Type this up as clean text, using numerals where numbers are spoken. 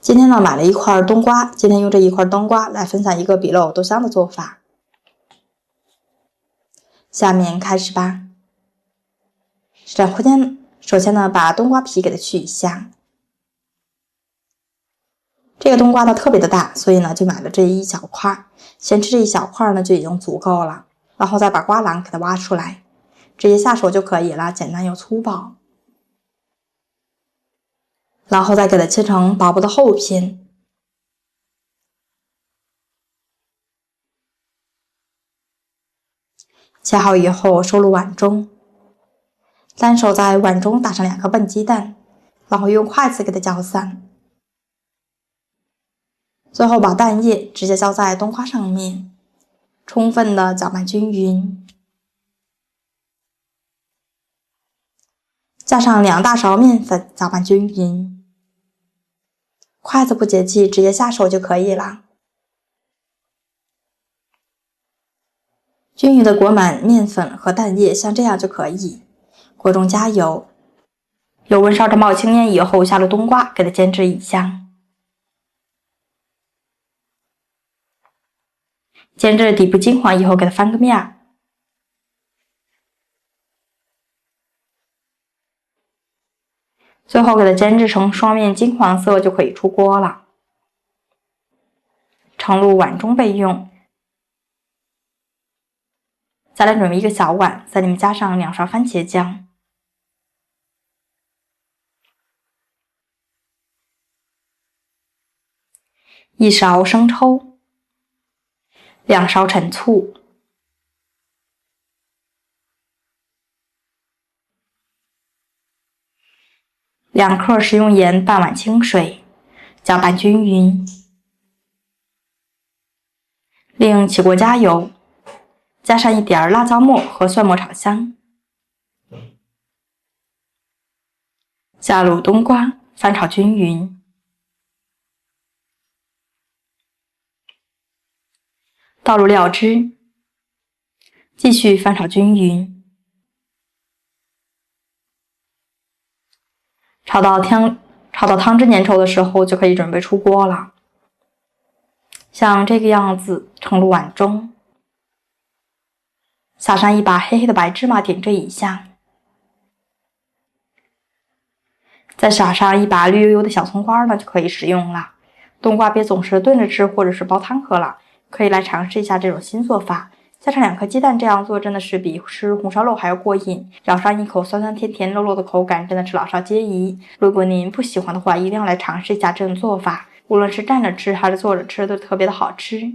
今天呢买了一块冬瓜，今天用这一块冬瓜来分享一个比肉都香的做法。下面开始吧。首先呢把冬瓜皮给它去一下。这个冬瓜呢特别的大，所以呢就买了这一小块，先吃这一小块呢就已经足够了。然后再把瓜瓤给它挖出来，直接下手就可以了，简单又粗暴。然后再给它切成薄薄的厚片。切好以后收入碗中，单手在碗中打上2颗笨鸡蛋，然后用筷子给它搅散。最后把蛋液直接浇在冬瓜上面，充分的搅拌均匀。加上2大勺面粉，搅拌均匀。筷子不解气，直接下手就可以了。均匀的裹满面粉和蛋液，像这样就可以。锅中加油，油温烧至冒青烟以后，下入冬瓜，给它煎至一下。煎至底部金黄以后，给它翻个面。最后给它煎制成双面金黄色，就可以出锅了。盛入碗中备用。再来准备一个小碗，在里面加上2勺番茄酱。1勺生抽。2勺陈醋。2克食用盐，半碗清水，搅拌均匀。另起锅加油，加上一点辣椒末和蒜末炒香。下入冬瓜，翻炒均匀。倒入料汁，继续翻炒均匀。炒到汤汁粘稠的时候，就可以准备出锅了。像这个样子，盛入碗中，撒上一把黑黑的白芝麻，点缀一下，再撒上一把绿油油的小葱花呢，就可以食用了。冬瓜别总是炖着吃或者是煲汤喝了，可以来尝试一下这种新做法。加上2颗鸡蛋，这样做真的是比吃红烧肉还要过瘾。咬上一口酸酸甜甜肉肉的口感，真的是老少皆宜。如果您不喜欢的话，一定要来尝试一下这种做法。无论是蘸着吃还是做着吃，都特别的好吃。